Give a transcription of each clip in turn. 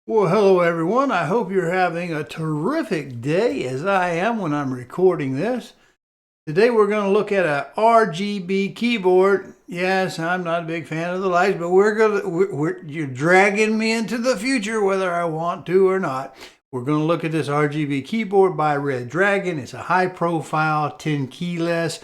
Well, hello everyone. I hope you're having a terrific day as I am when I'm recording this. Today we're going to look at a RGB keyboard. Yes, I'm not a big fan of the lights, but you're dragging me into the future whether I want to or not. We're going to look at this RGB keyboard by Redragon. It's a high profile, 10 keyless,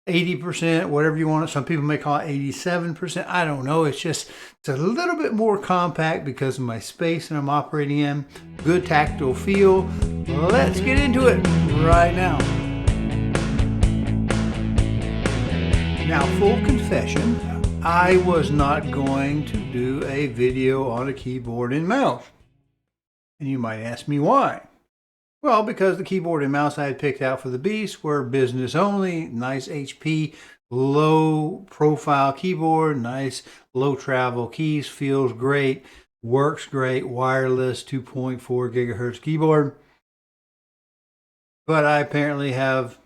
80%, whatever you want it. Some people may call it 87%. I don't know. It's a little bit more compact because of my space and I'm operating in. Good tactile feel. Let's get into it right now. Now, full confession, I was not going to do a video on a keyboard and mouse. And you might ask me why. Well, because the keyboard and mouse I had picked out for the Beast were business only, nice HP, low profile keyboard, nice low travel keys, feels great, works great, wireless 2.4 gigahertz keyboard. But I apparently have,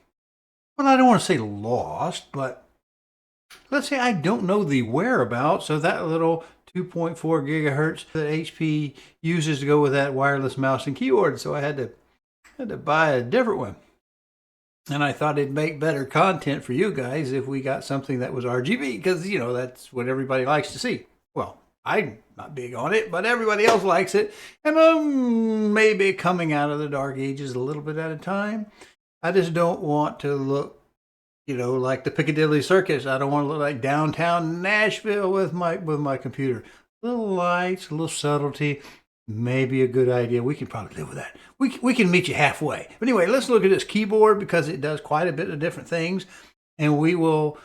well, I don't want to say lost, but let's say I don't know the whereabouts of that little 2.4 gigahertz that HP uses to go with that wireless mouse and keyboard. So I had to buy a different one. And I thought it'd make better content for you guys if we got something that was RGB, because, you know, that's what everybody likes to see. Well, I'm not big on it, but everybody else likes it. And I'm maybe coming out of the dark ages a little bit at a time. I just don't want to look, you know, like the Piccadilly Circus. I don't want to look like downtown Nashville with my computer. Little lights, a little subtlety. Maybe a good idea. We can probably live with that. We can meet you halfway. But anyway, let's look at this keyboard because it does quite a bit of different things, and we'll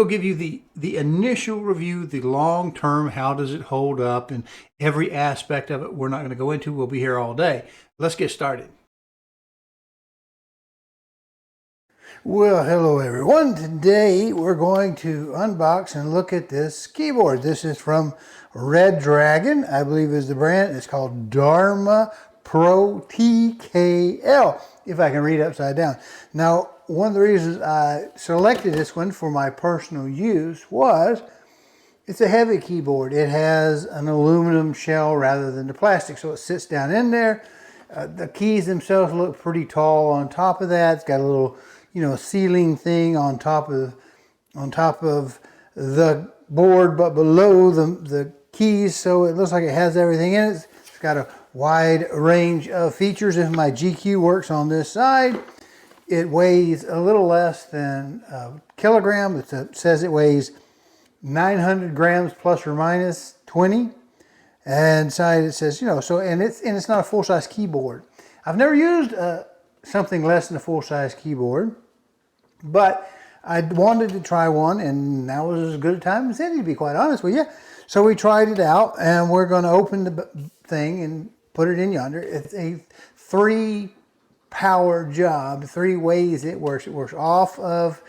give you the initial review, the long term, how does it hold up, and every aspect of it we're not going to go into. We'll be here all day. Let's get started. Well, hello everyone. Today we're going to unbox and look at this keyboard. This is from Redragon, I believe is the brand. It's called Dharma Pro TKL, if I can read upside down. Now, one of the reasons I selected this one for my personal use was it's a heavy keyboard. It has an aluminum shell rather than the plastic, so it sits down in there. The keys themselves look pretty tall on top of that. It's got a little, you know, ceiling thing on top of the board, but below the keys, so it looks like it has everything in it. It's got a wide range of features. If my GQ works on this side, it weighs a little less than a kilogram. It says it weighs 900 grams plus or minus 20. And inside it says, you know, so and it's not a full-size keyboard. I've never used something less than a full-size keyboard, but I wanted to try one, and now was as good a time as any, to be quite honest with you. So we tried it out, and we're going to open the thing and put it in yonder. It's a 3-power job, 3 ways it works. It works off of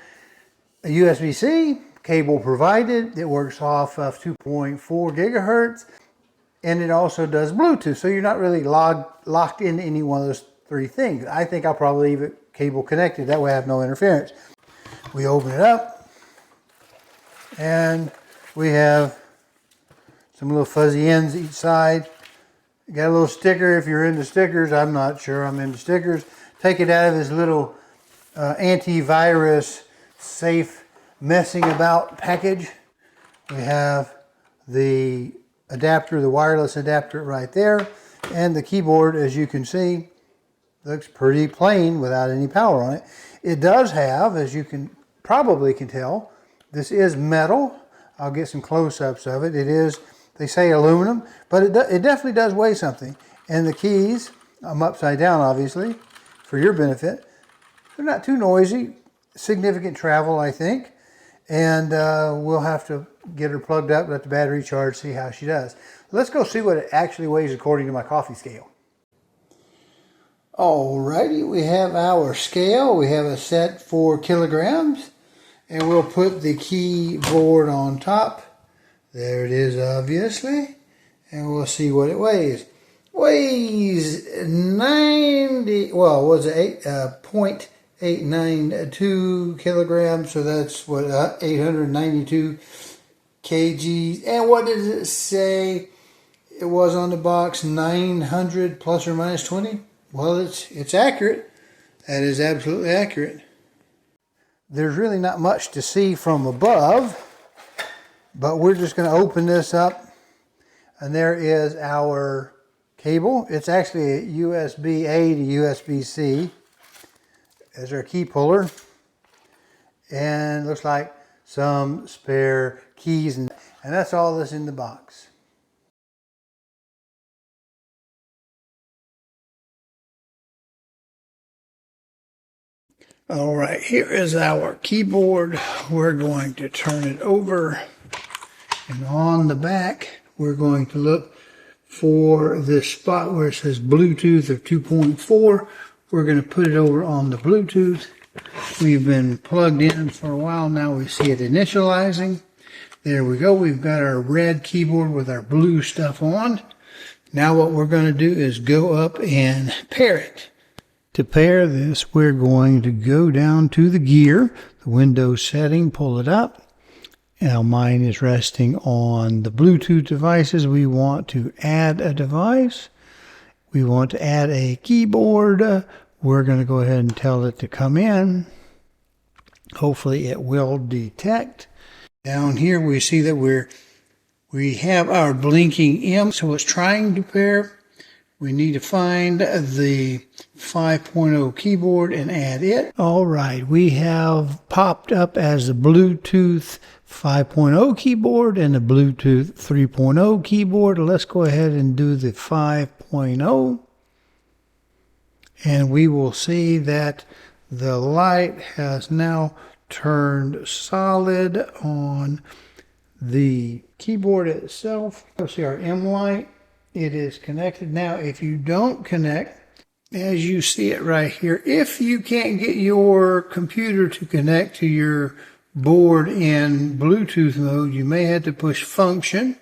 a USB-C, cable provided. It works off of 2.4 gigahertz, and it also does Bluetooth. So you're not really locked into any one of those 3 things. I think I'll probably leave it cable connected. That way I have no interference. We open it up, and we have some little fuzzy ends each side. You got a little sticker if you're into stickers. I'm not sure I'm into stickers. Take it out of this little antivirus safe messing about package. We have the adapter, the wireless adapter right there. And the keyboard, as you can see, looks pretty plain without any power on it. It does have, as you can probably can tell, this is metal. I'll get some close-ups of it. It is, they say aluminum, but it definitely does weigh something. And the keys, I'm upside down obviously, for your benefit. They're not too noisy. Significant travel, I think. And we'll have to get her plugged up, let the battery charge, see how she does. Let's go see what it actually weighs according to my coffee scale. Alrighty, we have our scale. We have it set for kilograms. And we'll put the keyboard on top. There it is, obviously. And we'll see what it weighs. Weighs 90, well, was it 0.892 kilograms. So that's what, 892 kgs. And what does it say? it was on the box 900 plus or minus 20. Well, it's accurate. That is absolutely accurate. There's really not much to see from above, but we're just going to open this up, and there is our cable. It's actually a USB-A to USB-C. There's our key puller, and looks like some spare keys, and that's all that's in the box. All right, here is our keyboard. We're going to turn it over, and on the back we're going to look for this spot where it says Bluetooth or 2.4. We're going to put it over on the Bluetooth. We've been plugged in for a while now. We see it initializing. There we go. We've got our red keyboard with our blue stuff on. Now what we're going to do is go up and pair it. To pair this, we're going to go down to the gear, the Windows setting, pull it up. Now mine is resting on the Bluetooth devices. We want to add a device. We want to add a keyboard. We're going to go ahead and tell it to come in. Hopefully it will detect. Down here we see that we have our blinking M, so it's trying to pair. We need to find the 5.0 keyboard and add it. All right, we have popped up as the Bluetooth 5.0 keyboard and the Bluetooth 3.0 keyboard. Let's go ahead and do the 5.0. And we will see that the light has now turned solid on the keyboard itself. Let's see our M light. It is connected. Now, if you don't connect, as you see it right here, if you can't get your computer to connect to your board in Bluetooth mode, you may have to push function.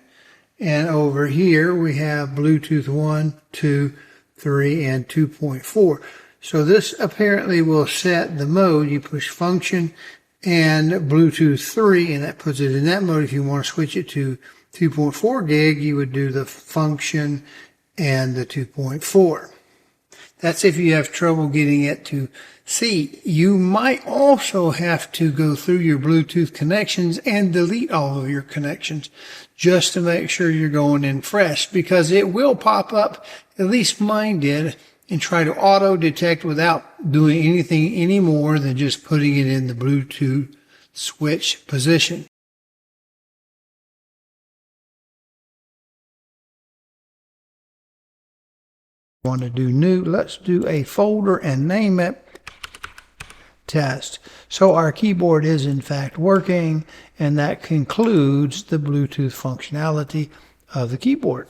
And over here, we have Bluetooth 1, 2, 3, and 2.4. So this apparently will set the mode. You push function and Bluetooth 3, and that puts it in that mode. If you want to switch it to 2.4 gig, you would do the function and the 2.4. That's if you have trouble getting it to see. You might also have to go through your Bluetooth connections and delete all of your connections just to make sure you're going in fresh, because it will pop up, at least mine did, and try to auto detect without doing anything any more than just putting it in the Bluetooth switch position. Want to do new, let's do a folder and name it test. So our keyboard is in fact working, and that concludes the Bluetooth functionality of the keyboard.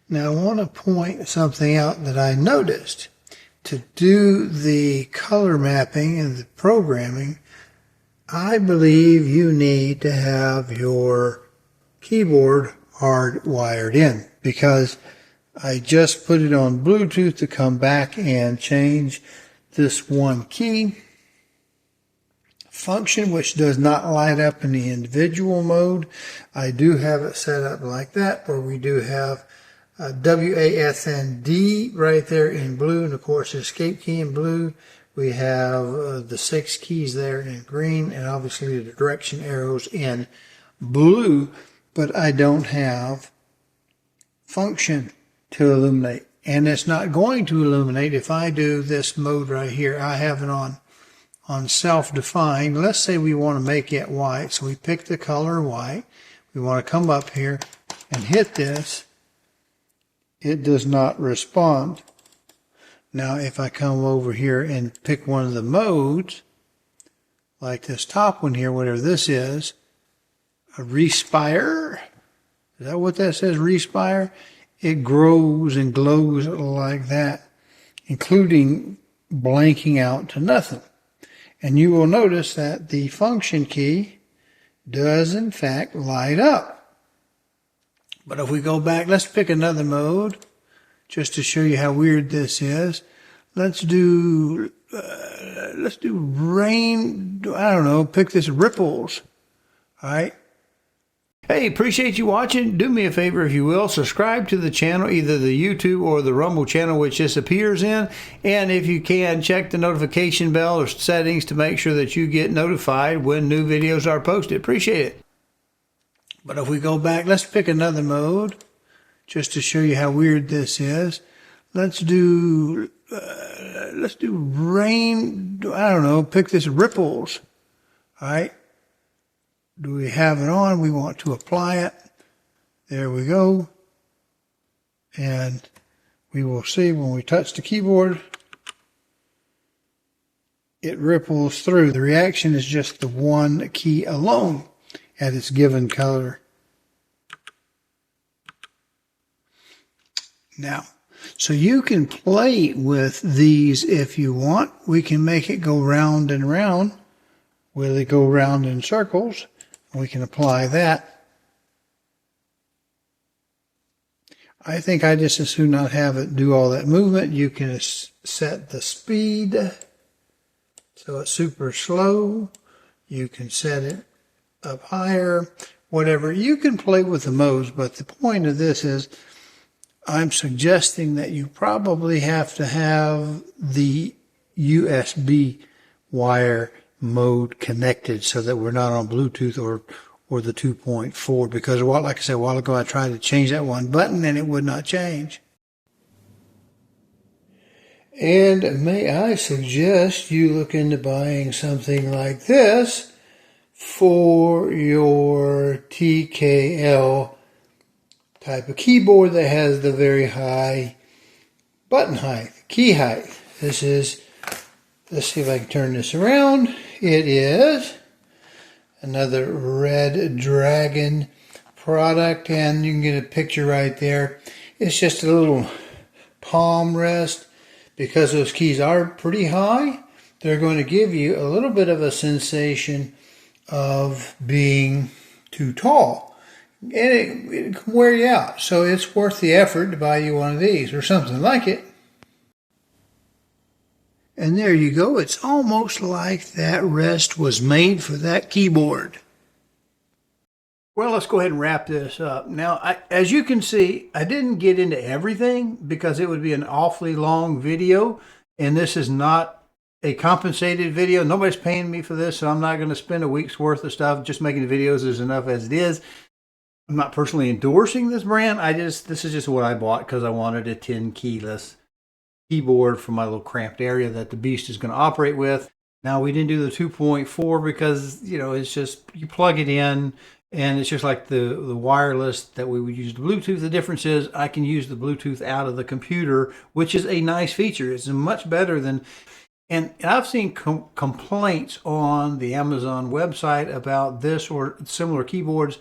Now I want to point something out that I noticed. To do the color mapping and the programming, I believe you need to have your keyboard hardwired in, because I just put it on Bluetooth to come back and change this one key function, which does not light up in the individual mode. I do have it set up like that, where we do have WASD right there in blue, and of course the escape key in blue. We have the 6 keys there in green, and obviously the direction arrows in blue, but I don't have function to illuminate. And it's not going to illuminate if I do this mode right here. I have it on self-defined. Let's say we want to make it white. So we pick the color white. We want to come up here and hit this. It does not respond. Now, if I come over here and pick one of the modes, like this top one here, whatever this is, a respire. Is that what that says, respire? It grows and glows like that, including blanking out to nothing. And you will notice that the function key does in fact light up. But if we go back, let's pick another mode just to show you how weird this is. let's do rain, I don't know, pick this ripples. All right. Hey, appreciate you watching. Do me a favor, if you will, subscribe to the channel, either the YouTube or the Rumble channel, which this appears in. And if you can, check the notification bell or settings to make sure that you get notified when new videos are posted. Appreciate it. But if we go back, let's pick another mode just to show you how weird this is. Let's do rain, I don't know, pick this ripples. All right. Do we have it on? We want to apply it. There we go. And we will see when we touch the keyboard, it ripples through. The reaction is just the one key alone at its given color. Now, so you can play with these if you want. We can make it go round and round, where they go round in circles. We can apply that. I think I just as soon not have it do all that movement. You can set the speed so it's super slow. You can set it up higher, whatever. You can play with the modes, but the point of this is I'm suggesting that you probably have to have the USB wire mode connected so that we're not on Bluetooth or the 2.4, because like I said a while ago, I tried to change that one button and it would not change. And may I suggest you look into buying something like this for your TKL type of keyboard that has the very high button height, key height. This is, let's see if I can turn this around. It is another Redragon product, and you can get a picture right there. It's just a little palm rest. Because those keys are pretty high, they're going to give you a little bit of a sensation of being too tall. And it can wear you out. So it's worth the effort to buy you one of these or something like it. And there you go. It's almost like that rest was made for that keyboard. Well, let's go ahead and wrap this up. Now, as you can see, I didn't get into everything because it would be an awfully long video. And this is not a compensated video. Nobody's paying me for this, so I'm not going to spend a week's worth of stuff. Just making the videos is enough as it is. I'm not personally endorsing this brand. This is just what I bought because I wanted a 10 keyless keyboard for my little cramped area that the beast is going to operate with. Now, we didn't do the 2.4 because, you know, it's just you plug it in and it's just like the wireless that we would use the Bluetooth. The difference is I can use the Bluetooth out of the computer, which is a nice feature. It's much better than, and I've seen complaints on the Amazon website about this or similar keyboards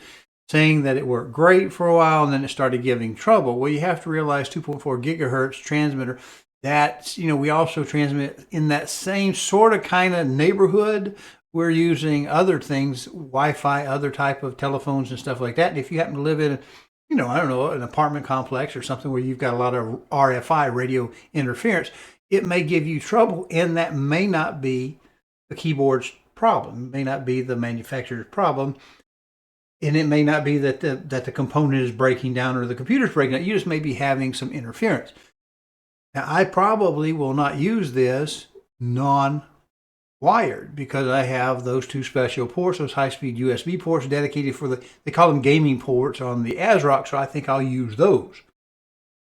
saying that it worked great for a while and then it started giving trouble. Well, you have to realize 2.4 gigahertz transmitter. That's, you know, we also transmit in that same sort of kind of neighborhood. We're using other things, Wi-Fi, other type of telephones and stuff like that. And if you happen to live in, you know, I don't know, an apartment complex or something where you've got a lot of RFI, radio interference, it may give you trouble, and that may not be the keyboard's problem. It may not be the manufacturer's problem. And it may not be that the component is breaking down or the computer's breaking down. You just may be having some interference. Now, I probably will not use this non-wired because I have those two special ports, those high-speed USB ports dedicated for they call them gaming ports on the ASRock, so I think I'll use those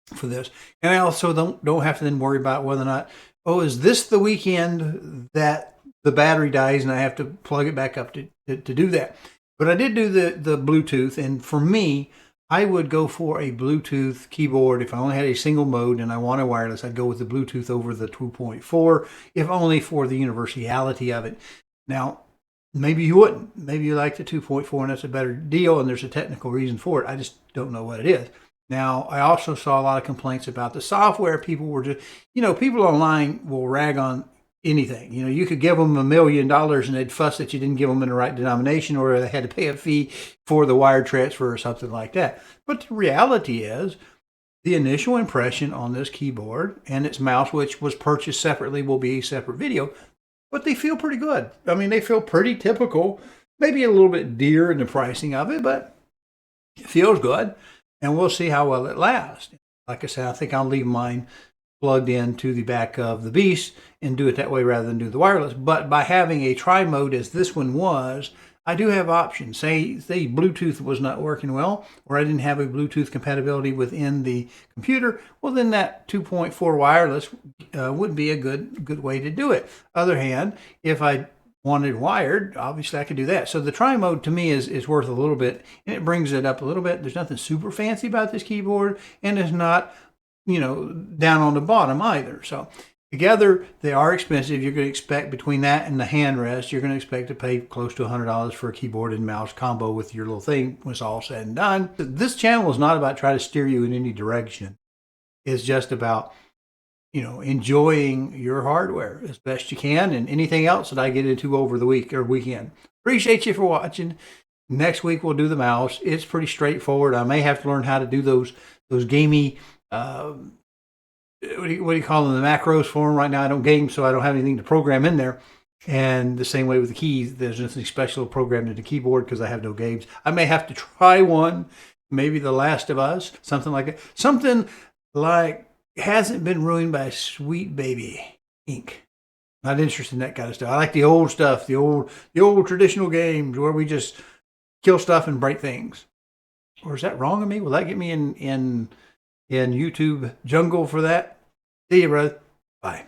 for this. And I also don't have to then worry about whether or not, oh, is this the weekend that the battery dies and I have to plug it back up to do that. But I did do the Bluetooth, and for me, I would go for a Bluetooth keyboard. If I only had a single mode and I wanted wireless, I'd go with the Bluetooth over the 2.4, if only for the universality of it. Now, maybe you wouldn't. Maybe you like the 2.4 and that's a better deal and there's a technical reason for it. I just don't know what it is. Now, I also saw a lot of complaints about the software. People were just, you know, people online will rag on anything. You know, you could give them $1 million and they'd fuss that you didn't give them in the right denomination or they had to pay a fee for the wire transfer or something like that. But the reality is The initial impression on this keyboard and its mouse, which was purchased separately, will be a separate video, but they feel pretty good. I mean, they feel pretty typical, maybe a little bit dear in the pricing of it, but it feels good, and we'll see how well it lasts. Like I said, I think I'll leave mine plugged into the back of the Beast and do it that way rather than do the wireless. But by having a tri-mode as this one was, I do have options. Say Bluetooth was not working well, or I didn't have a Bluetooth compatibility within the computer, well then that 2.4 wireless would be a good way to do it. Other hand, if I wanted wired, obviously I could do that. So the tri-mode to me is worth a little bit, and it brings it up a little bit. There's nothing super fancy about this keyboard, and it's not, you know, down on the bottom either. So together they are expensive. You're going to expect between that and the hand rest, you're going to expect to pay close to $100 for a keyboard and mouse combo with your little thing when it's all said and done. This channel is not about trying to steer you in any direction. It's just about, you know, enjoying your hardware as best you can, and anything else that I get into over the week or weekend. Appreciate you for watching. Next week we'll do the mouse. It's pretty straightforward. I may have to learn how to do those gamey, what do you call them, the macros for them. Right now I don't game, so I don't have anything to program in there. And the same way with the keys, there's nothing special programmed in the keyboard because I have no games. I may have to try one, maybe The Last of Us, something like that. Something like hasn't been ruined by Sweet Baby ink. Not interested in that kind of stuff. I like the old stuff, the old traditional games where we just kill stuff and break things. Or is that wrong of me? Will that get me in YouTube jungle for that? See you, brother. Bye.